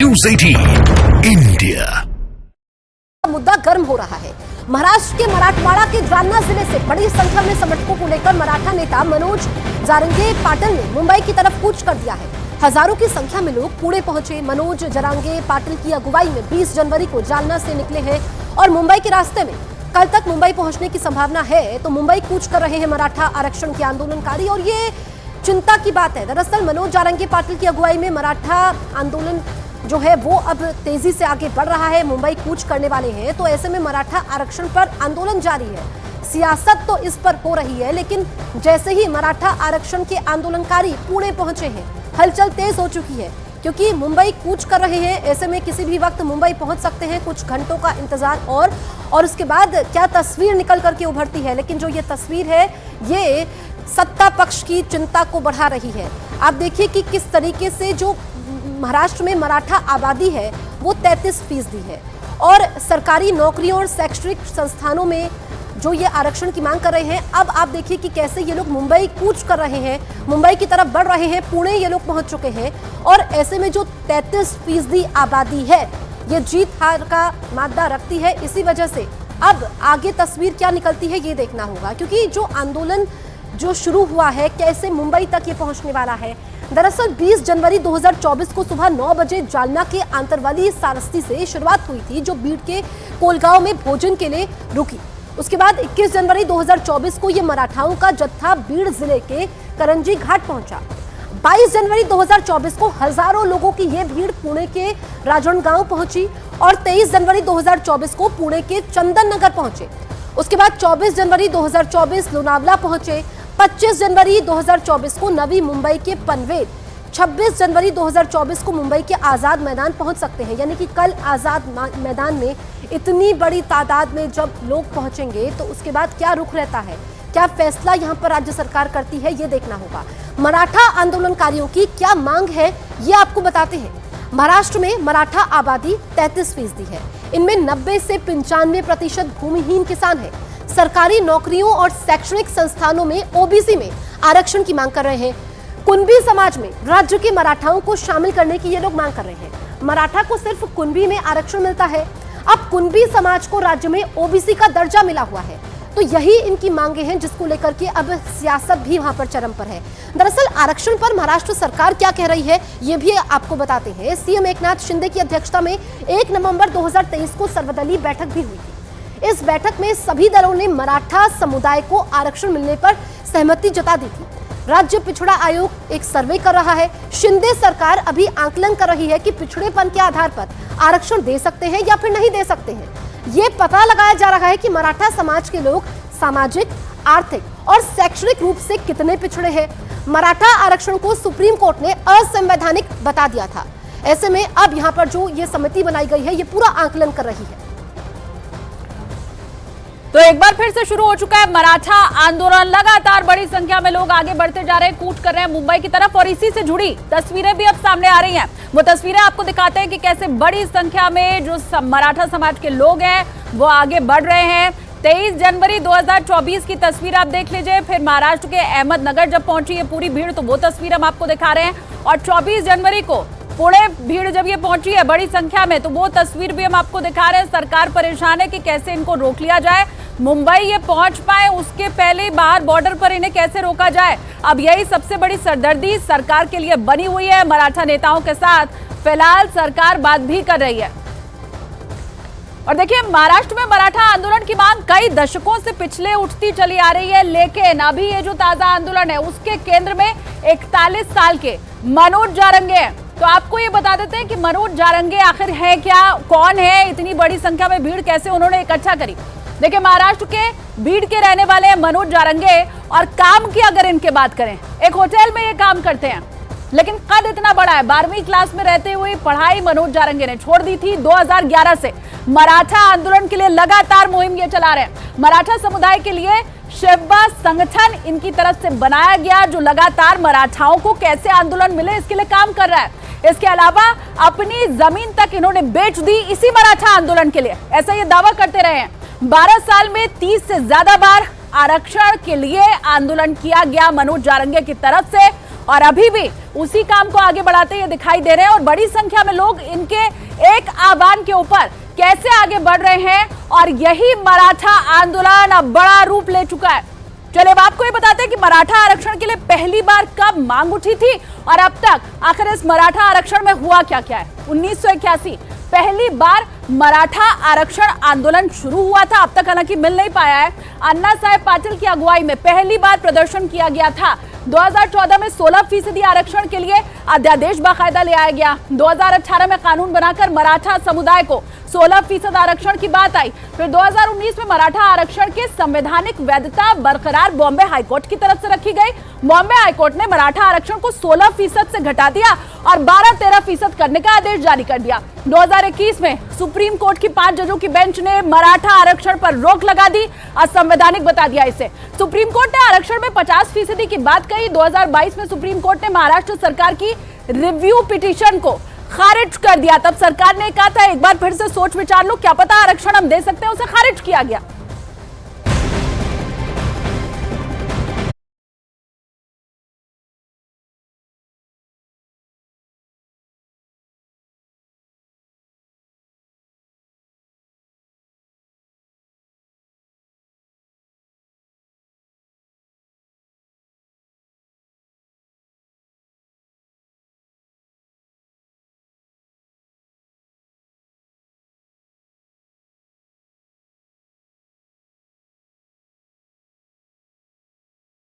News 18 India. मुद्दा गर्म हो रहा है। महाराष्ट्र के मराठवाड़ा के जालना जिले से बड़ी संख्या में समर्थकों को लेकर मराठा नेता मनोज जारंगे पाटिल ने मुंबई की तरफ कूच कर दिया है। हजारों की संख्या में लोग पुणे पहुंचे। मनोज जारंगे पाटिल की अगुवाई में 20 जनवरी को जालना से निकले हैं और मुंबई के रास्ते में कल तक मुंबई पहुंचने की संभावना है। तो मुंबई कूच कर रहे हैं मराठा आरक्षण के आंदोलनकारी और ये चिंता की बात है। दरअसल मनोज जारंगे पाटिल की अगुवाई में मराठा आंदोलन जो है वो अब तेजी से आगे बढ़ रहा है। मुंबई कूच करने वाले हैं, तो ऐसे में मराठा आरक्षण पर आंदोलन जारी है। सियासत तो इस पर हो रही है, लेकिन जैसे ही मराठा आरक्षण के आंदोलनकारी पुणे पहुंचे हैं, हलचल तेज हो चुकी है क्योंकि मुंबई कूच कर रहे हैं। ऐसे में किसी भी वक्त मुंबई पहुंच सकते हैं। कुछ घंटों का इंतजार और उसके बाद क्या तस्वीर निकल करके उभरती है। लेकिन जो ये तस्वीर है ये सत्ता पक्ष की चिंता को बढ़ा रही है। आप देखिए कि किस तरीके से जो महाराष्ट्र में मराठा आबादी है वो 33% है और सरकारी नौकरियों और शैक्षणिक संस्थानों में जो ये आरक्षण की मांग कर रहे हैं, अब आप देखिए कि कैसे ये लोग मुंबई कूच कर रहे हैं, मुंबई की तरफ बढ़ रहे हैं। पुणे ये लोग पहुंच चुके हैं और ऐसे में जो 33% आबादी है ये जीत हार का मादा रखती है। इसी वजह से अब आगे तस्वीर क्या निकलती है ये देखना होगा, क्योंकि जो आंदोलन जो शुरू हुआ है कैसे मुंबई तक ये पहुंचने वाला है। दरअसल 20 जनवरी 2024 को सुबह 9 बजे जालना के आंतरवाली सारस्ती से शुरुआत हुई थी, जो बीड के कोलगांव में भोजन के लिए रुकी। उसके बाद 21 जनवरी 2024 को ये मराठाओं का जत्था बीड जिले के करंजी घाट पहुंचा। 22 जनवरी 2024 को हजारों लोगों की ये भीड़ पुणे के राजनांदगांव पहुंची और 23 जनवरी 2024 को पुणे के चंदन नगर पहुंचे। उसके बाद 24 जनवरी 2024 लोनावला पहुंचे। 25 जनवरी 2024 को नवी मुंबई के पनवेल, 26 जनवरी 2024 को मुंबई के आजाद मैदान पहुंच सकते हैं। यानी कि कल आजाद मैदान में इतनी बड़ी तादाद में जब लोग पहुंचेंगे तो उसके बाद क्या रुख रहता है, क्या फैसला यहां पर राज्य सरकार करती है ये देखना होगा। मराठा आंदोलनकारियों की क्या मांग है ये आपको बताते हैं। महाराष्ट्र में मराठा आबादी 33% है। इनमें 90 से 95% भूमिहीन किसान है। सरकारी नौकरियों और शैक्षणिक संस्थानों में ओबीसी में आरक्षण की मांग कर रहे हैं। कुंभी समाज में राज्य के मराठाओं को शामिल करने की ये लोग मांग कर रहे हैं। मराठा को सिर्फ कुंभी में आरक्षण मिलता है, अब कुंभी समाज को राज्य में ओबीसी का दर्जा मिला हुआ है। तो यही इनकी मांगे हैं, जिसको लेकर के अब सियासत भी वहां पर चरम पर है। दरअसल आरक्षण पर महाराष्ट्र सरकार क्या कह रही है ये भी आपको बताते हैं। सीएम एकनाथ शिंदे की अध्यक्षता में 1 नवंबर 2023 को सर्वदलीय बैठक भी हुई थी। इस बैठक में सभी दलों ने मराठा समुदाय को आरक्षण मिलने पर सहमति जता दी थी। राज्य पिछड़ा आयोग एक सर्वे कर रहा है। शिंदे सरकार अभी आकलन कर रही है कि पिछड़ेपन के आधार पर आरक्षण दे सकते हैं या फिर नहीं दे सकते हैं। ये पता लगाया जा रहा है कि मराठा समाज के लोग सामाजिक, आर्थिक और शैक्षणिक रूप से कितने पिछड़े हैं। मराठा आरक्षण को सुप्रीम कोर्ट ने असंवैधानिक बता दिया था। ऐसे में अब यहाँ पर जो ये समिति बनाई गई है ये पूरा आकलन कर रही है। तो एक बार फिर से शुरू हो चुका है मराठा आंदोलन। लगातार बड़ी संख्या में लोग आगे बढ़ते जा रहे हैं, कूच कर रहे हैं मुंबई की तरफ और इसी से जुड़ी तस्वीरें भी अब सामने आ रही हैं। वो तस्वीरें आपको दिखाते हैं कि कैसे बड़ी संख्या में जो मराठा समाज के लोग हैं वो आगे बढ़ रहे हैं। 23 जनवरी 2024 की तस्वीर आप देख लीजिए। फिर महाराष्ट्र के अहमदनगर जब पहुंची है पूरी भीड़, तो वो तस्वीर हम आपको दिखा रहे हैं। और 24 जनवरी को पुणे भीड़ जब ये पहुंची है बड़ी संख्या में, तो वो तस्वीर भी हम आपको दिखा रहे हैं। सरकार परेशान है कि कैसे इनको रोक लिया जाए, मुंबई ये पहुंच पाए उसके पहले बाहर बॉर्डर पर इन्हें कैसे रोका जाए। अब यही सबसे बड़ी सरदर्दी सरकार के लिए बनी हुई है। मराठा नेताओं के साथ फिलहाल सरकार बात भी कर रही है। और देखिए महाराष्ट्र में मराठा आंदोलन की मांग कई दशकों से पिछले उठती चली आ रही है, लेकिन अभी ये जो ताजा आंदोलन है उसके केंद्र में 41 साल के मनोज जारंगे हैं। तो आपको ये बता देते हैं कि मनोज जारंगे आखिर है क्या, कौन है, इतनी बड़ी संख्या में भीड़ कैसे उन्होंने इकट्ठा करी। देखिए महाराष्ट्र के बीड के रहने वाले हैं मनोज जारंगे और काम की अगर इनके बात करें, एक होटल में ये काम करते हैं, लेकिन कद इतना बड़ा है। 12वीं क्लास में रहते हुए पढ़ाई मनोज जारंगे ने छोड़ दी थी। 2011 से मराठा आंदोलन के लिए लगातार मुहिम ये चला रहे हैं। मराठा समुदाय के लिए शिवबा संगठन इनकी तरफ से बनाया गया, जो लगातार मराठाओं को कैसे आंदोलन मिले इसके लिए काम कर रहा है। इसके अलावा अपनी जमीन तक इन्होंने बेच दी इसी मराठा आंदोलन के लिए, ऐसा ये दावा करते रहे हैं। 12 साल में 30 से ज्यादा बार आरक्षण के लिए आंदोलन किया गया मनोज जारंगे की तरफ से और अभी भी उसी काम को आगे बढ़ाते ये दिखाई दे रहे हैं और बड़ी संख्या में लोग इनके एक आह्वान के ऊपर कैसे आगे बढ़ रहे हैं और यही मराठा आंदोलन अब बड़ा रूप ले चुका है। चलिए अब आपको ये बताते हैं कि मराठा आरक्षण के लिए पहली बार कब मांग उठी थी और अब तक आखिर इस मराठा आरक्षण में हुआ क्या क्या है। 1981 पहली बार मराठा आरक्षण आंदोलन शुरू हुआ था, अब तक हालांकि मिल नहीं पाया है। अन्ना साहेब पाटिल की अगुवाई में पहली बार प्रदर्शन किया गया था। 2014 में 16% आरक्षण के लिए अध्यादेश बाकायदा ले आया गया। 2018 में कानून बनाकर मराठा समुदाय को 16% आरक्षण की बात आई। फिर 2019 में मराठा आरक्षण के संवैधानिक वैधता बरकरार बॉम्बे हाईकोर्ट की तरफ से रखी गई। बॉम्बे हाईकोर्ट ने मराठा आरक्षण को 16% से घटा दिया और 12-13% करने का आदेश जारी कर दिया। 2021 में सुप्रीम कोर्ट की 5 जजों की बेंच ने मराठा आरक्षण पर रोक लगा दी, असंवैधानिक बता दिया इसे। सुप्रीम कोर्ट ने आरक्षण में 50% की बात कही। 2022 में सुप्रीम कोर्ट ने महाराष्ट्र सरकार की रिव्यू पिटीशन को खारिज कर दिया। तब सरकार ने कहा था एक बार फिर से सोच विचार लो, क्या पता आरक्षण हम दे सकते हैं, उसे खारिज किया गया।